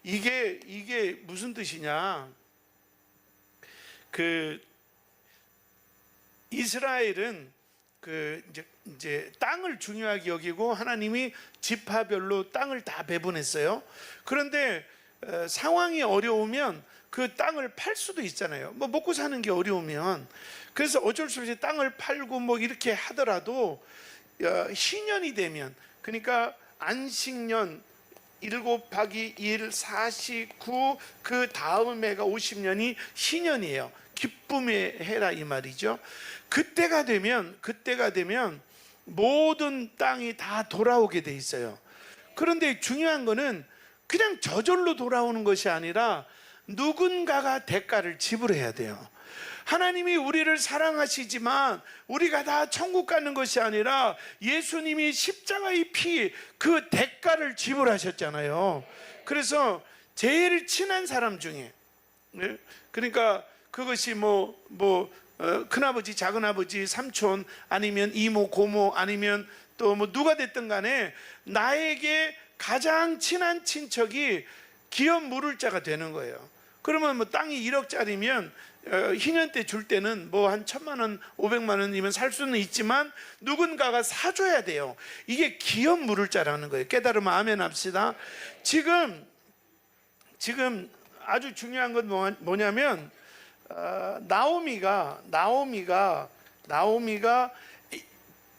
이게 무슨 뜻이냐? 그 이스라엘은 그 이제 땅을 중요하게 여기고 하나님이 지파별로 땅을 다 배분했어요. 그런데 상황이 어려우면 그 땅을 팔 수도 있잖아요. 뭐 먹고 사는 게 어려우면. 그래서 어쩔 수 없이 땅을 팔고 뭐 이렇게 하더라도 희년이 되면, 그러니까 안식년 7 곱하기 1 49, 그 다음 해가 50년이 희년이에요. 기쁨의 해라 이 말이죠. 그때가 되면 모든 땅이 다 돌아오게 돼 있어요. 그런데 중요한 거는 그냥 저절로 돌아오는 것이 아니라 누군가가 대가를 지불해야 돼요. 하나님이 우리를 사랑하시지만 우리가 다 천국 가는 것이 아니라 예수님이 십자가의 피, 그 대가를 지불하셨잖아요. 그래서 제일 친한 사람 중에, 그러니까 그것이 큰아버지, 작은아버지, 삼촌, 아니면 이모, 고모, 아니면 또 뭐 누가 됐든 간에 나에게 가장 친한 친척이 기업 물을 자가 되는 거예요. 그러면 뭐 땅이 1억짜리면 희년 때 줄 때는 뭐 한 1,000만 원, 500만 원이면 살 수는 있지만 누군가가 사줘야 돼요. 이게 기업 물을 자라는 거예요. 깨달으면 아멘 합시다. 지금 아주 중요한 건 뭐냐면 나오미가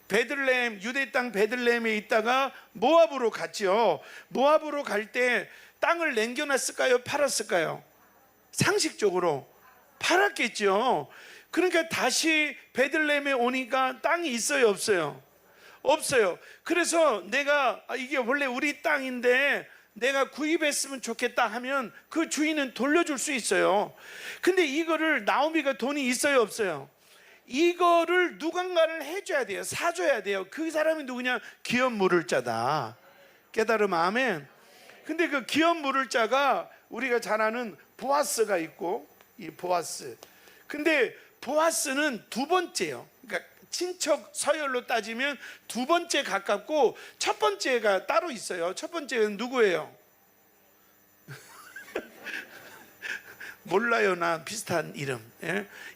베들레헴, 유대 땅 베들레헴에 있다가 모압으로 갔죠. 모압으로 갈 때 땅을 남겨놨을까요? 팔았을까요? 상식적으로 팔았겠죠. 그러니까 다시 베들레헴에 오니까 땅이 있어요, 없어요? 없어요. 그래서 내가 이게 원래 우리 땅인데 내가 구입했으면 좋겠다 하면 그 주인은 돌려줄 수 있어요. 근데 이거를 나오미가 돈이 있어요, 없어요? 이거를 누군가를 해줘야 돼요. 사줘야 돼요. 그 사람이 누구냐? 기업 물을 자다. 깨달으면 아멘. 근데 그 기업 물을 자가 우리가 잘 아는 보아스가 있고, 이 보아스. 근데 보아스는 두 번째요. 그러니까 친척 서열로 따지면 두 번째 가깝고 첫 번째가 따로 있어요. 첫 번째는 누구예요? 몰라요. 나 비슷한 이름.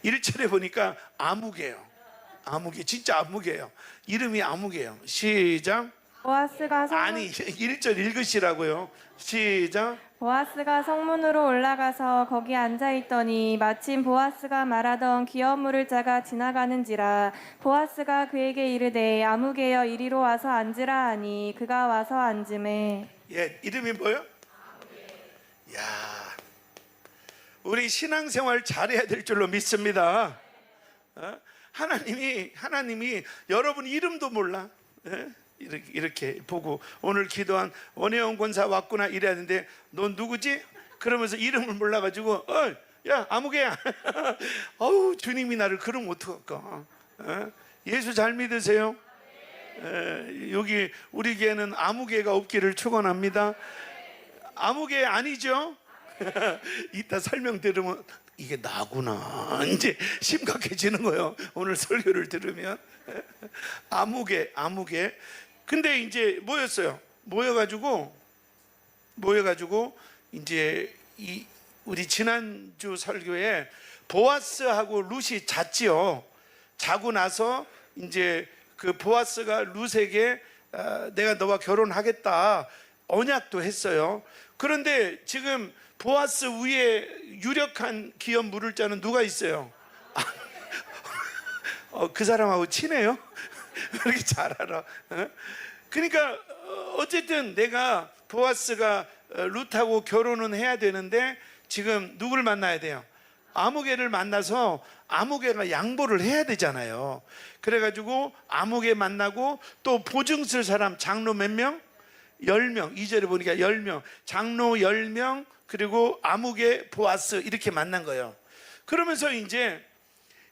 1절에 보니까 아무개요. 아무개, 진짜 아무개요. 이름이 아무개요. 시작. 보아스가 아니 1절 읽으시라고요. 시작. 보아스가 성문으로 올라가서 거기 앉아있더니 마침 보아스가 말하던 기업 물을 자가 지나가는지라. 보아스가 그에게 이르되 아무개여 이리로 와서 앉으라 하니 그가 와서 앉으매. 이름이 뭐요? 야, 우리 신앙생활 잘해야 될 줄로 믿습니다. 하나님이 여러분 이름도 몰라. 이렇게 보고 오늘 기도한 원혜영 권사 왔구나 이래야 하는데 넌 누구지? 그러면서 이름을 몰라가지고 야 아무개야. 어우 주님이 나를 그러면 어떡할까? 예수 잘 믿으세요? 여기 우리 교회는 아무개가 없기를 축원합니다. 아무개 아니죠? 이따 설명 들으면 이게 나구나 이제 심각해지는 거예요. 오늘 설교를 들으면 아무개. 근데 이제 모였어요. 모여가지고 이제 우리 지난주 설교에 보아스하고 룻이 잤지요. 자고 나서 이제 그 보아스가 룻에게 내가 너와 결혼하겠다 언약도 했어요. 그런데 지금 보아스 위에 유력한 기업 물을 자는 누가 있어요? 그 사람하고 친해요? 왜 이렇게 잘 알아? 그러니까 어쨌든 내가 보아스가 룻하고 결혼은 해야 되는데 지금 누굴 만나야 돼요? 아무개를 만나서 아무개가 양보를 해야 되잖아요. 그래가지고 아무개 만나고 또 보증 쓸 사람 장로 몇 명? 10명. 2절에 보니까 10명. 장로 10명 그리고 아무개, 보아스 이렇게 만난 거예요. 그러면서 이제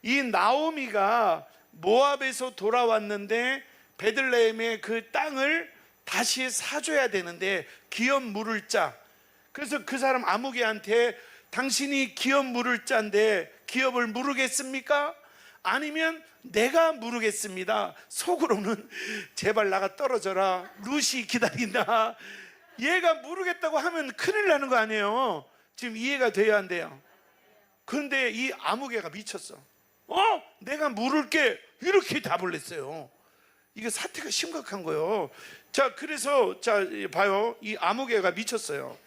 이 나오미가 모압에서 돌아왔는데 베들레헴의 그 땅을 다시 사줘야 되는데 기업 물을 자. 그래서 그 사람 아무개한테 당신이 기업 물을 자인데 기업을 물으겠습니까? 아니면 내가 물으겠습니다. 속으로는 제발 나가 떨어져라. 룻이 기다린다. 얘가 모르겠다고 하면 큰일 나는 거 아니에요. 지금 이해가 돼야 한대요. 그런데 이 아무개가 미쳤어. 내가 물을게, 이렇게 답을 냈어요. 이게 사태가 심각한 거예요. 자, 그래서 자 봐요. 이 아무개가 미쳤어요.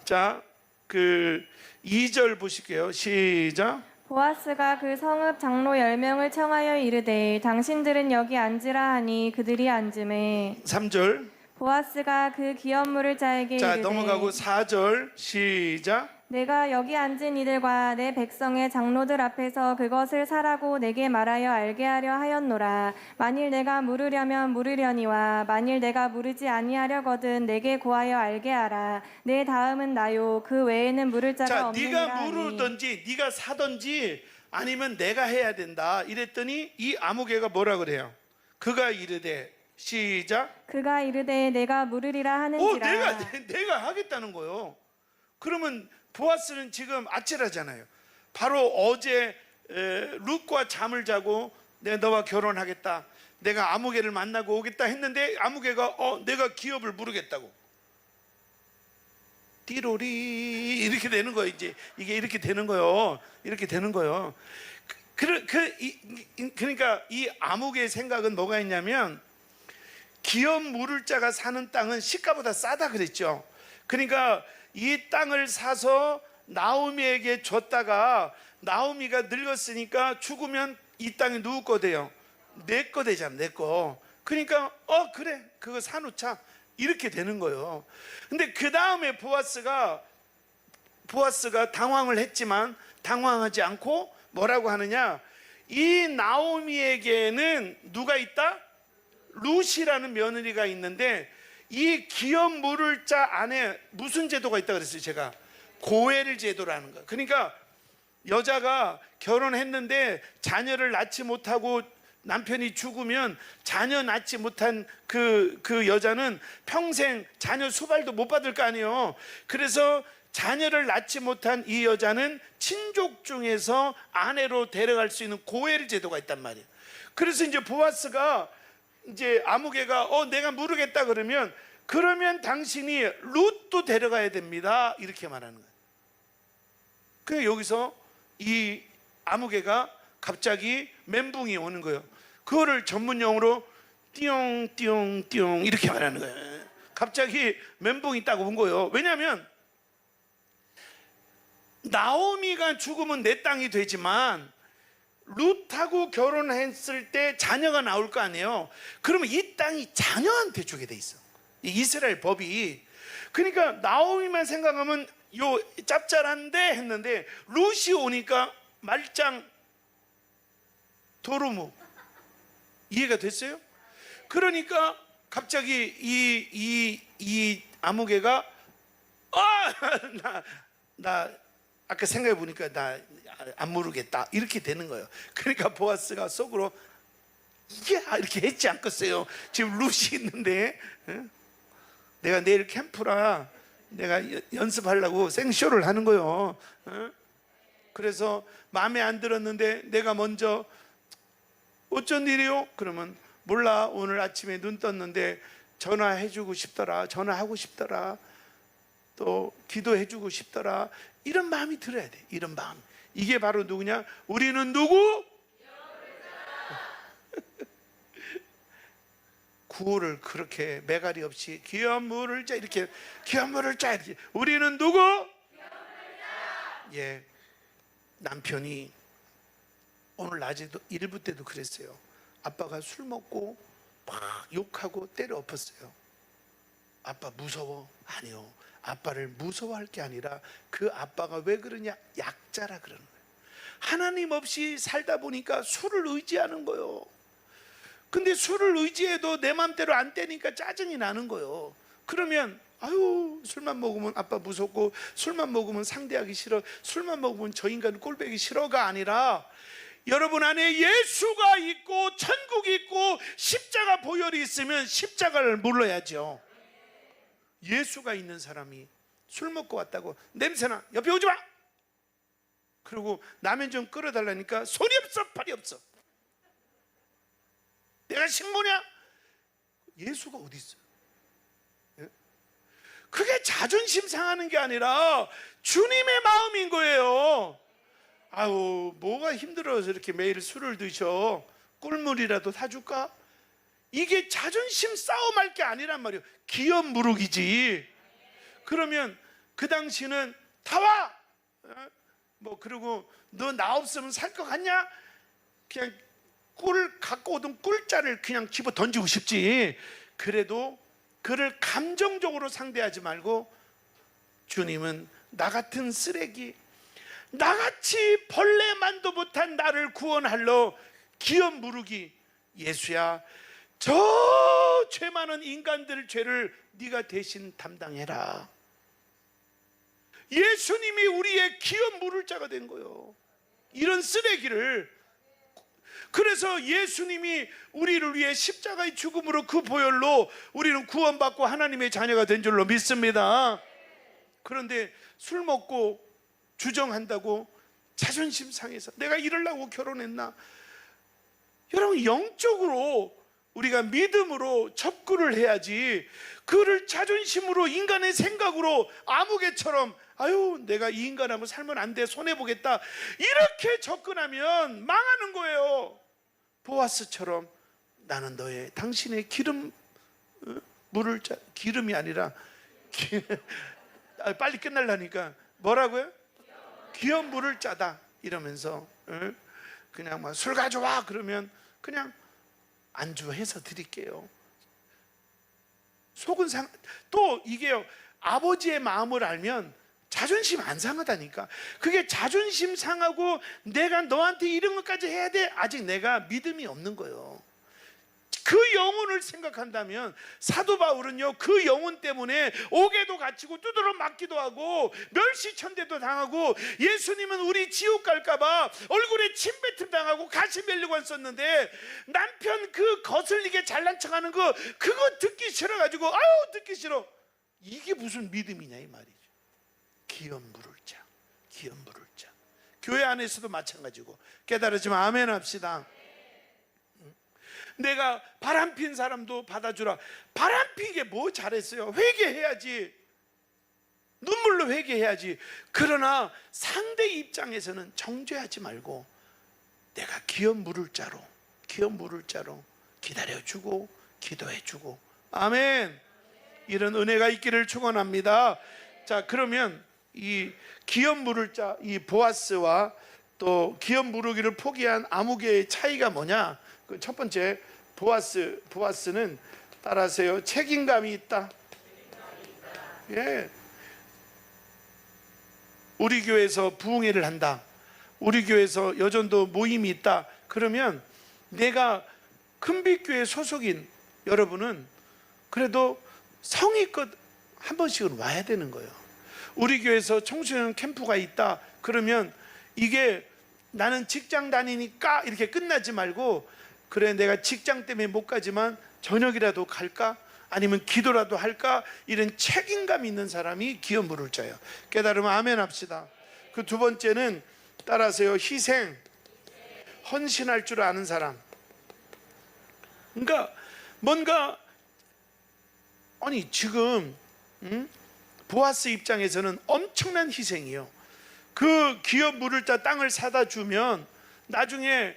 자, 그 2절 보실게요. 시작. 보아스가 그 성읍 장로 10명을 청하여 이르되 당신들은 여기 앉으라 하니 그들이 앉음에 3절. 보아스가 그 기업물을 자에게 자, 이르되 넘어가고 4절. 시작. 내가 여기 앉은 이들과 내 백성의 장로들 앞에서 그것을 사라고 내게 말하여 알게 하려 하였노라. 만일 내가 물으려면 물으려니와 만일 내가 물으지 아니하려거든 내게 고하여 알게 하라. 내 다음은 나요. 그 외에는 물을 자가 자, 없느니라 네가 하니. 물으든지 네가 사든지 아니면 내가 해야 된다 이랬더니 이 아무개가 뭐라 그래요? 그가 이르되 시작. 그가 이르되 내가 물으리라 하는지라. 내가 하겠다는 거예요. 그러면 보아스는 지금 아찔하잖아요. 바로 어제 룻과 잠을 자고 내가 너와 결혼하겠다, 내가 아무개를 만나고 오겠다 했는데 아무개가 내가 기업을 물으겠다고, 띠로리 이렇게 되는 거예요. 이제 이게 이렇게 되는 거예요. 이렇게 되는 거예요. 그러니까 이 아무개의 생각은 뭐가 있냐면, 기업 물을 자가 사는 땅은 시가보다 싸다 그랬죠. 그러니까 이 땅을 사서 나오미에게 줬다가 나오미가 늙었으니까 죽으면 이 땅이 누구 거 돼요? 내 거 되잖아, 내 거. 그러니까 그래, 그거 사놓자 이렇게 되는 거예요. 근데 그 다음에 보아스가 당황을 했지만 당황하지 않고 뭐라고 하느냐, 이 나오미에게는 누가 있다? 룻이라는 며느리가 있는데 이 기업 물을 자 안에 무슨 제도가 있다 그랬어요? 제가 고엘 제도라는 거. 그러니까 여자가 결혼했는데 자녀를 낳지 못하고 남편이 죽으면 자녀 낳지 못한 그 여자는 평생 자녀 수발도 못 받을 거 아니에요. 그래서 자녀를 낳지 못한 이 여자는 친족 중에서 아내로 데려갈 수 있는 고엘 제도가 있단 말이에요. 그래서 이제 보아스가 이제 아무개가 내가 모르겠다 그러면 당신이 룻도 데려가야 됩니다 이렇게 말하는 거예요. 그래서 여기서 이 아무개가 갑자기 멘붕이 오는 거예요. 그거를 전문용어로 띠용띠용띠용 이렇게 말하는 거예요. 갑자기 멘붕이 딱 온 거예요. 왜냐하면 나오미가 죽으면 내 땅이 되지만 룻하고 결혼했을 때 자녀가 나올 거 아니에요. 그러면 이 땅이 자녀한테 주게 돼 있어, 이 이스라엘 법이. 그러니까 나오미만 생각하면 요 짭짤한데 했는데 룻이 오니까 말짱 도루묵. 이해가 됐어요? 그러니까 갑자기 이 아무개가 나 아까 생각해 보니까 나 안 모르겠다 이렇게 되는 거예요. 그러니까 보아스가 속으로 이렇게 했지 않겠어요? 지금 룻이 있는데 내가 내일 캠프라 내가 연습하려고 생쇼를 하는 거예요. 그래서 마음에 안 들었는데 내가 먼저 어쩐 일이요? 그러면 몰라, 오늘 아침에 눈 떴는데 전화해주고 싶더라, 전화하고 싶더라, 또 기도해주고 싶더라, 이런 마음이 들어야 돼. 이런 마음. 이게 바로 누구냐? 우리는 누구? 구호를 그렇게 매가리 없이 기업 물을 자 이렇게 기업 물을 자 이렇게. 우리는 누구? 예, 남편이 오늘 낮에도 일부 때도 그랬어요. 아빠가 술 먹고 막 욕하고 때려 엎었어요. 아빠 무서워? 아니요, 아빠를 무서워할 게 아니라 그 아빠가 왜 그러냐? 약자라 그러는 거예요. 하나님 없이 살다 보니까 술을 의지하는 거예요. 근데 술을 의지해도 내 맘대로 안 되니까 짜증이 나는 거예요. 그러면 술만 먹으면 아빠 무섭고, 술만 먹으면 상대하기 싫어, 술만 먹으면 저 인간 꼴보기 싫어가 아니라, 여러분 안에 예수가 있고 천국이 있고 십자가 보혈이 있으면 십자가를 물러야죠. 예수가 있는 사람이 술 먹고 왔다고 냄새나, 옆에 오지 마. 그리고 라면 좀 끓여달라니까 손이 없어 팔이 없어. 내가 신부냐? 예수가 어디 있어요? 그게 자존심 상하는 게 아니라 주님의 마음인 거예요. 아유, 뭐가 힘들어서 이렇게 매일 술을 드셔? 꿀물이라도 사줄까? 이게 자존심 싸움할 게 아니란 말이에요. 기업 무룩이지. 그러면 그 당시는 다 와! 뭐 그리고 너 나 없으면 살 것 같냐? 그냥 꿀 갖고 오던 꿀자를 그냥 집어 던지고 싶지. 그래도 그를 감정적으로 상대하지 말고, 주님은 나 같은 쓰레기, 나같이 벌레만도 못한 나를 구원하러 기업 무르기, 예수야 저 죄 많은 인간들 죄를 네가 대신 담당해라. 예수님이 우리의 기업 물을 자가 된 거예요. 이런 쓰레기를. 그래서 예수님이 우리를 위해 십자가의 죽음으로 그 보혈로 우리는 구원받고 하나님의 자녀가 된 줄로 믿습니다. 그런데 술 먹고 주정한다고 자존심 상해서 내가 이러려고 결혼했나? 여러분, 영적으로 우리가 믿음으로 접근을 해야지, 그를 자존심으로 인간의 생각으로 아무개처럼 아유 내가 이 인간하고 살면 안 돼, 손해보겠다, 이렇게 접근하면 망하는 거예요. 보아스처럼 나는 너의 당신의 기름 물을 자, 기름이 아니라 빨리 끝날라니까 뭐라고요? 기업 물을 짜다 이러면서 그냥 막 술 가져와 그러면 그냥 안주해서 드릴게요. 속은 또 이게요, 아버지의 마음을 알면 자존심 안 상하다니까. 그게 자존심 상하고 내가 너한테 이런 것까지 해야 돼, 아직 내가 믿음이 없는 거예요. 그 영혼을 생각한다면, 사도 바울은요 그 영혼 때문에 옥에도 갇히고 두드러 맞기도 하고 멸시천대도 당하고, 예수님은 우리 지옥 갈까봐 얼굴에 침뱉음 당하고 가시 멜리고 했었는데, 남편 그 거슬리게 잘난 척하는 그거 듣기 싫어가지고 아유 듣기 싫어. 이게 무슨 믿음이냐 이 말이죠. 기업 물을 자, 기업 물을 자. 교회 안에서도 마찬가지고. 깨달으지만 아멘 합시다. 내가 바람핀 사람도 받아주라. 바람피게 뭐 잘했어요? 회개해야지. 눈물로 회개해야지. 그러나 상대 입장에서는 정죄하지 말고 내가 기업 물을 자로, 기업 물을 자로 기다려주고 기도해주고. 아멘. 이런 은혜가 있기를 축원합니다. 자, 그러면 이 기업 물을 자, 이 보아스와 또 기업 무르기를 포기한 아무개의 차이가 뭐냐? 그 첫 번째, 보아스는 따라하세요. 책임감이 있다. 예. 우리 교회에서 부흥회를 한다. 우리 교회에서 여전도 모임이 있다. 그러면 내가 큰빛교회 소속인 여러분은 그래도 성의껏 한 번씩은 와야 되는 거예요. 우리 교회에서 청소년 캠프가 있다. 그러면 이게 나는 직장 다니니까 이렇게 끝나지 말고, 그래 내가 직장 때문에 못 가지만 저녁이라도 갈까? 아니면 기도라도 할까? 이런 책임감 있는 사람이 기업 물을 자예요. 깨달으면 아멘 합시다. 그 두 번째는 따라하세요. 희생, 헌신할 줄 아는 사람. 그러니까 뭔가 아니 지금 보아스 입장에서는 엄청난 희생이에요. 그 기업 물을 자 땅을 사다 주면 나중에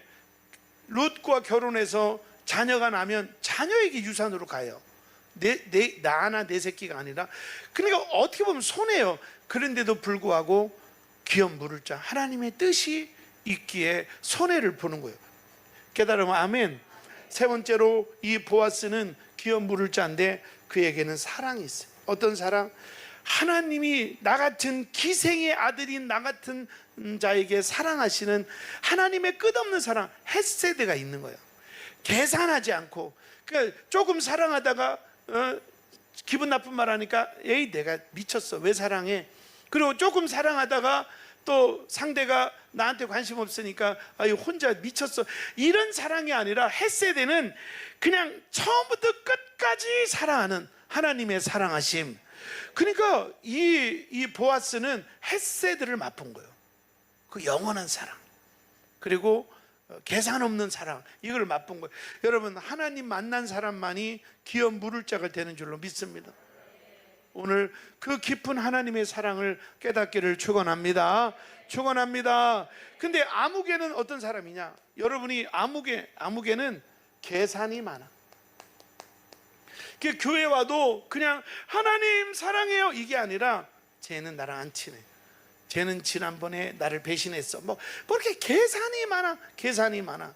롯과 결혼해서 자녀가 나면 자녀에게 유산으로 가요. 나나 내 새끼가 아니라. 그러니까 어떻게 보면 손해요. 그런데도 불구하고 기업 물을 자, 하나님의 뜻이 있기에 손해를 보는 거예요. 깨달으면 아멘. 세 번째로 이 보아스는 기업 물을 자인데 그에게는 사랑이 있어요. 어떤 사랑? 하나님이 나 같은 기생의 아들인 나 같은 자에게 사랑하시는 하나님의 끝없는 사랑, 헷세드가 있는 거예요. 계산하지 않고. 그러니까 조금 사랑하다가 기분 나쁜 말 하니까 에이 내가 미쳤어, 왜 사랑해? 그리고 조금 사랑하다가 또 상대가 나한테 관심 없으니까 아유 혼자 미쳤어, 이런 사랑이 아니라 헷세드는 그냥 처음부터 끝까지 사랑하는 하나님의 사랑하심. 그러니까 이 보아스는 헷세드를 맛본 거예요. 그 영원한 사랑, 그리고 계산 없는 사랑, 이걸 맛본 거예요. 여러분, 하나님 만난 사람만이 기업 물을 자가 되는 줄로 믿습니다. 오늘 그 깊은 하나님의 사랑을 깨닫기를 축원합니다. 축원합니다. 근데 아무개는 어떤 사람이냐? 여러분이 아무개는 계산이 많아. 그 교회 와도 그냥 하나님 사랑해요 이게 아니라 쟤는 나랑 안 친해. 쟤는 지난번에 나를 배신했어. 뭐 그렇게 계산이 많아.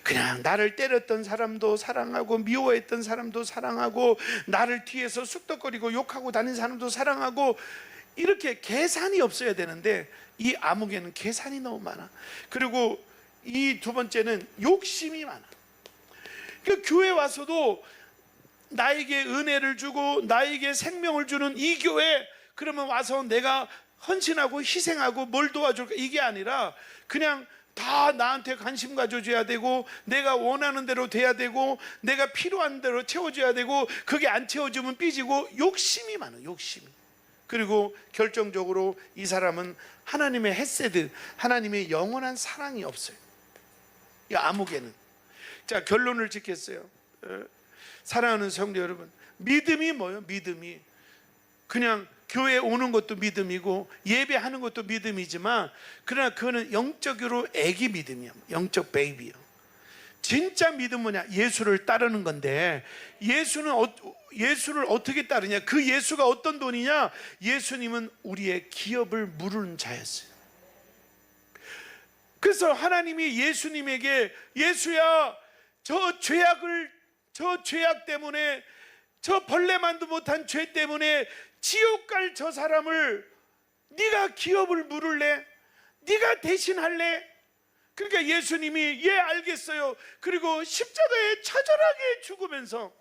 그냥 나를 때렸던 사람도 사랑하고 미워했던 사람도 사랑하고 나를 뒤에서 쑥덕거리고 욕하고 다닌 사람도 사랑하고 이렇게 계산이 없어야 되는데 이 아무개는 계산이 너무 많아. 그리고 이 두 번째는 욕심이 많아. 그 교회 와서도 나에게 은혜를 주고 나에게 생명을 주는 이 교회, 그러면 와서 내가 헌신하고 희생하고 뭘 도와줄까 이게 아니라 그냥 다 나한테 관심 가져줘야 되고 내가 원하는 대로 돼야 되고 내가 필요한 대로 채워줘야 되고 그게 안 채워지면 삐지고 욕심이 많아. 욕심이. 그리고 결정적으로 이 사람은 하나님의 헤세드, 하나님의 영원한 사랑이 없어요. 이 아무개는. 자, 결론을 짓겠어요. 사랑하는 성도 여러분, 믿음이 뭐예요? 믿음이 그냥 교회에 오는 것도 믿음이고 예배하는 것도 믿음이지만 그러나 그거는 영적으로 애기 믿음이야. 영적 베이비야. 진짜 믿음 뭐냐? 예수를 따르는 건데 예수를 어떻게 따르냐? 그 예수가 어떤 돈이냐? 예수님은 우리의 기업을 물은 자였어요. 그래서 하나님이 예수님에게 예수야 저 죄악 때문에 저 벌레만도 못한 죄 때문에 지옥 갈 저 사람을 네가 기업을 물을래? 네가 대신할래? 그러니까 예수님이 예 알겠어요. 그리고 십자가에 처절하게 죽으면서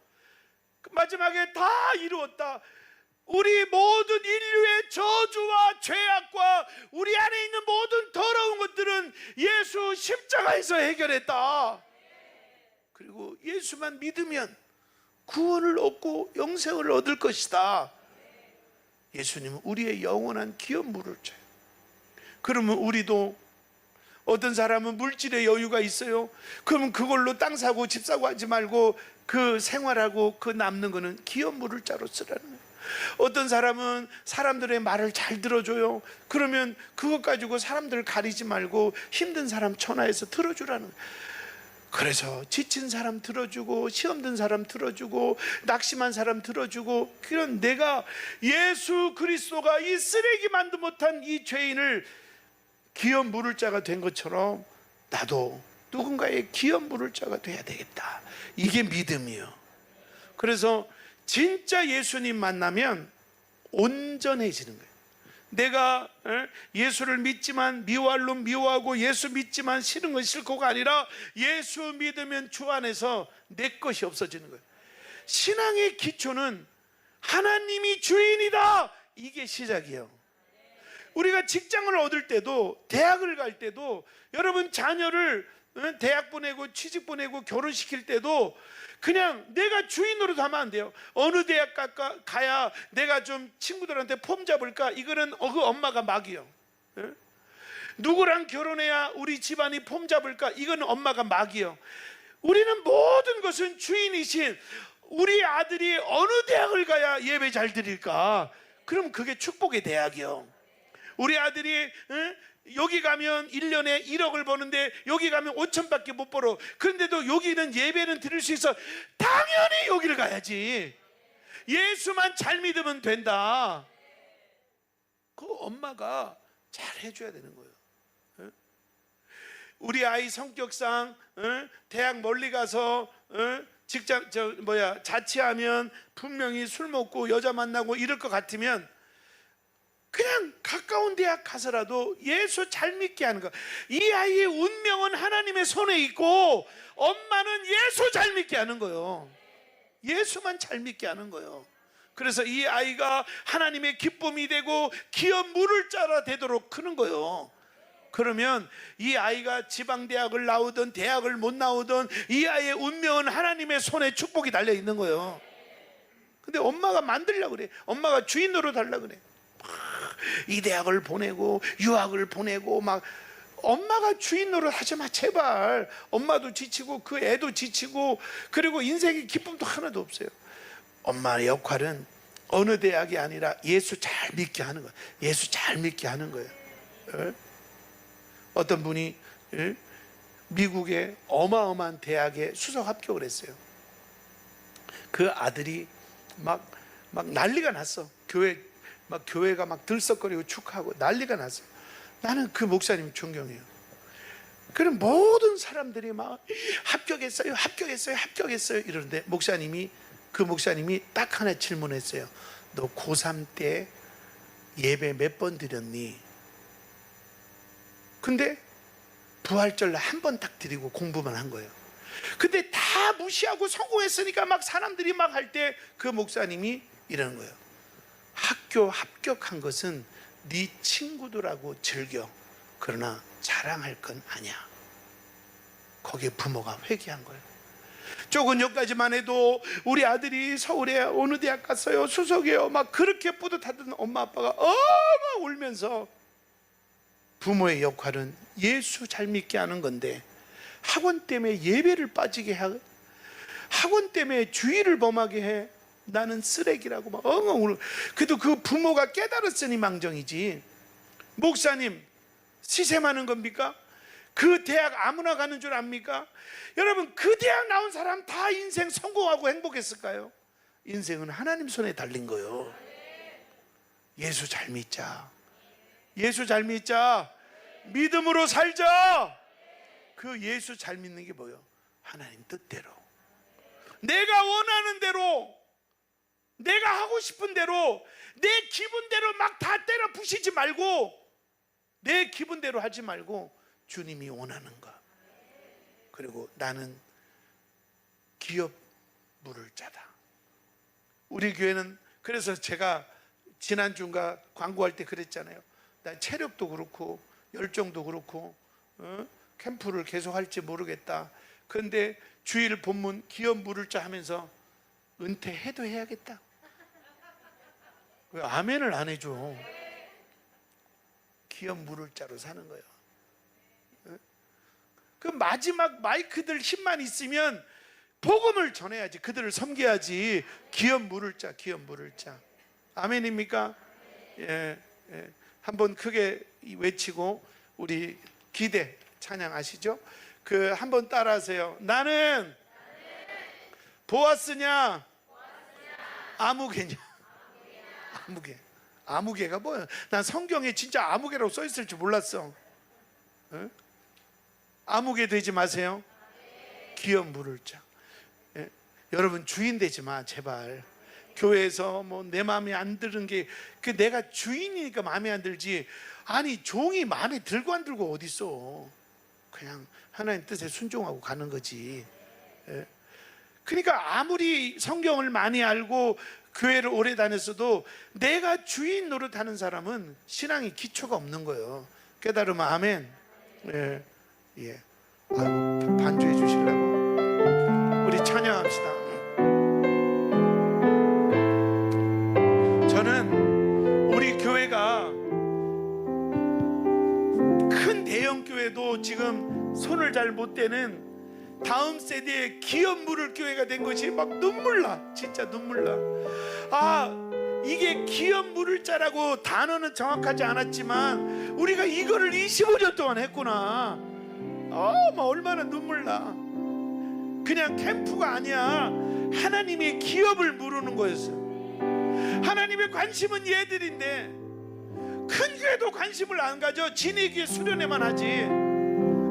마지막에 다 이루었다. 우리 모든 인류의 저주와 죄악과 우리 안에 있는 모든 더러운 것들은 예수 십자가에서 해결했다. 그리고 예수만 믿으면 구원을 얻고 영생을 얻을 것이다. 예수님은 우리의 영원한 기업 물을 줘요. 그러면 우리도 어떤 사람은 물질의 여유가 있어요. 그러면 그걸로 땅 사고 집 사고 하지 말고 그 생활하고 그 남는 거는 기업 물을 자로 쓰라는 거예요. 어떤 사람은 사람들의 말을 잘 들어줘요. 그러면 그것 가지고 사람들을 가리지 말고 힘든 사람 전화해서 들어주라는 거예요. 그래서 지친 사람 들어주고 시험 든 사람 들어주고 낙심한 사람 들어주고 그런 내가 예수 그리스도가 이 쓰레기만도 못한 이 죄인을 기업 물을 자가 된 것처럼 나도 누군가의 기업 물을 자가 돼야 되겠다. 이게 믿음이에요. 그래서 진짜 예수님 만나면 온전해지는 거예요. 내가 예수를 믿지만 미워할로 미워하고 예수 믿지만 싫은 건 싫고가 아니라 예수 믿으면 주 안에서 내 것이 없어지는 거예요. 신앙의 기초는 하나님이 주인이다. 이게 시작이에요. 우리가 직장을 얻을 때도 대학을 갈 때도 여러분 자녀를 대학 보내고 취직 보내고 결혼시킬 때도 그냥 내가 주인으로 가면 안 돼요. 어느 대학 가야 내가 좀 친구들한테 폼 잡을까? 이거는 그 엄마가 막이요. 누구랑 결혼해야 우리 집안이 폼 잡을까? 이거는 엄마가 막이요. 우리는 모든 것은 주인이신 우리 아들이 어느 대학을 가야 예배 잘 드릴까? 그럼 그게 축복의 대학이요. 우리 아들이 여기 가면 1년에 1억을 버는데 여기 가면 5천밖에 못 벌어. 그런데도 여기는 예배는 드릴 수 있어. 당연히 여기를 가야지. 예수만 잘 믿으면 된다. 그 엄마가 잘 해줘야 되는 거예요. 우리 아이 성격상 대학 멀리 가서 직장 자취하면 분명히 술 먹고 여자 만나고 이럴 것 같으면 그냥 가까운 대학 가서라도 예수 잘 믿게 하는 거. 이 아이의 운명은 하나님의 손에 있고 엄마는 예수 잘 믿게 하는 거예요. 예수만 잘 믿게 하는 거예요. 그래서 이 아이가 하나님의 기쁨이 되고 기업 물을 자라 되도록 크는 거예요. 그러면 이 아이가 지방대학을 나오든 대학을 못 나오든 이 아이의 운명은 하나님의 손에 축복이 달려 있는 거예요. 근데 엄마가 만들려고 그래. 엄마가 주인으로 달라고 그래. 이 대학을 보내고 유학을 보내고 막 엄마가 주인 노릇 하지 마 제발. 엄마도 지치고 그 애도 지치고 그리고 인생의 기쁨도 하나도 없어요. 엄마의 역할은 어느 대학이 아니라 예수 잘 믿게 하는 거예요. 예수 잘 믿게 하는 거예요. 어떤 분이 미국의 어마어마한 대학에 수석 합격을 했어요. 그 아들이 막 난리가 났어. 교회가 막 들썩거리고 축하하고 난리가 났어. 나는 그 목사님 존경해요. 그럼 모든 사람들이 막 합격했어요 이러는데 그 목사님이 딱 하나 질문했어요. 너 고3 때 예배 몇 번 드렸니? 근데 부활절 한 번 딱 드리고 공부만 한 거예요. 근데 다 무시하고 성공했으니까 막 사람들이 막 할 때 그 목사님이 이러는 거예요. 학교 합격한 것은 네 친구들하고 즐겨. 그러나 자랑할 건 아니야. 거기에 부모가 회개한 거예요. 조금 전까지만 해도 우리 아들이 서울에 어느 대학 갔어요, 수석이에요, 막 그렇게 뿌듯하던 엄마 아빠가 막 울면서, 부모의 역할은 예수 잘 믿게 하는 건데 학원 때문에 예배를 빠지게 해, 학원 때문에 주의를 범하게 해. 나는 쓰레기라고 막 엉엉 울어. 그래도 그 부모가 깨달았으니 망정이지. 목사님 시샘하는 겁니까? 그 대학 아무나 가는 줄 압니까? 여러분, 그 대학 나온 사람 다 인생 성공하고 행복했을까요? 인생은 하나님 손에 달린 거예요. 예수 잘 믿자. 예수 잘 믿자. 믿음으로 살자. 그 예수 잘 믿는 게 뭐예요? 하나님 뜻대로, 내가 원하는 대로, 내가 하고 싶은 대로, 내 기분대로 막 다 때려 부시지 말고, 내 기분대로 하지 말고 주님이 원하는 거. 그리고 나는 기업 물을 자다. 우리 교회는, 그래서 제가 지난주인가 광고할 때 그랬잖아요. 나 체력도 그렇고 열정도 그렇고 캠프를 계속 할지 모르겠다. 그런데 주일 본문 기업 물을 자 하면서 은퇴해도 해야겠다. 왜 아멘을 안 해줘? 기업 물을 자로 사는 거예요. 그 마지막 마이크들 힘만 있으면 복음을 전해야지, 그들을 섬겨야지. 기업 물을 자, 기업 물을 자. 아멘입니까? 예, 예. 한번 크게 외치고 우리 기대 찬양 아시죠? 그 한번 따라하세요. 나는 보아스냐 아무개냐. 아무개. 아무개가 뭐야? 난 성경에 진짜 아무개라고 써 있을 줄 몰랐어. 어? 아무개 되지 마세요. 기업 물을 자. 예? 여러분, 주인 되지 마, 제발. 교회에서 뭐 내 마음에 안 드는 게, 그 내가 주인이니까 마음에 안 들지. 아니, 종이 마음에 들고 안 들고 어디 있어. 그냥 하나님 뜻에 순종하고 가는 거지. 예? 그러니까 아무리 성경을 많이 알고 교회를 오래 다녔어도 내가 주인 노릇하는 사람은 신앙이 기초가 없는 거예요. 깨달으면 아멘. 예, 예. 아이고, 반주해 주시려고. 우리 찬양합시다. 저는 우리 교회가 큰 대형 교회도 지금 손을 잘 못 대는 다음 세대의 기업 물을 교회가 된 것이 막 눈물 나. 진짜 눈물 나. 아, 이게 기업 물을 자라고 단어는 정확하지 않았지만 우리가 이거를 25년 동안 했구나. 막 얼마나 눈물 나. 그냥 캠프가 아니야. 하나님의 기업을 물으는 거였어. 하나님의 관심은 얘들인데 큰 교회도 관심을 안 가져. 지네 교회 수련회만 하지.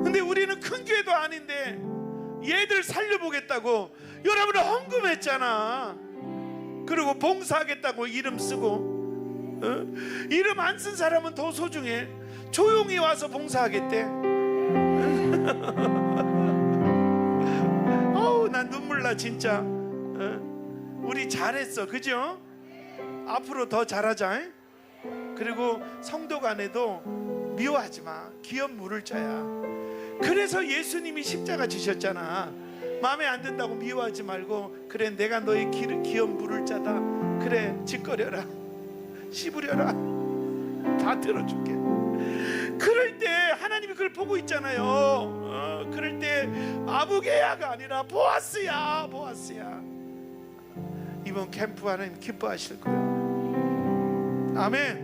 근데 우리는 큰 교회도 아닌데 얘들 살려보겠다고 여러분은 헌금했잖아. 그리고 봉사하겠다고 이름 쓰고, 이름 안 쓴 사람은 더 소중해. 조용히 와서 봉사하겠대. 어우, 난 눈물 나 진짜. 우리 잘했어, 그죠? 앞으로 더 잘하자. 그리고 성도 간에도 미워하지 마. 기업 물을 자야. 그래서 예수님이 십자가 지셨잖아. 마음에 안 든다고 미워하지 말고, 그래, 내가 너의 기업 물을 자다. 그래, 짓거려라, 씹으려라, 다 들어줄게. 그럴 때 하나님이 그걸 보고 있잖아요. 그럴 때 아무개야가 아니라 보아스야, 보아스야. 이 이번 캠프 하나님 기뻐하실 거예요. 아멘.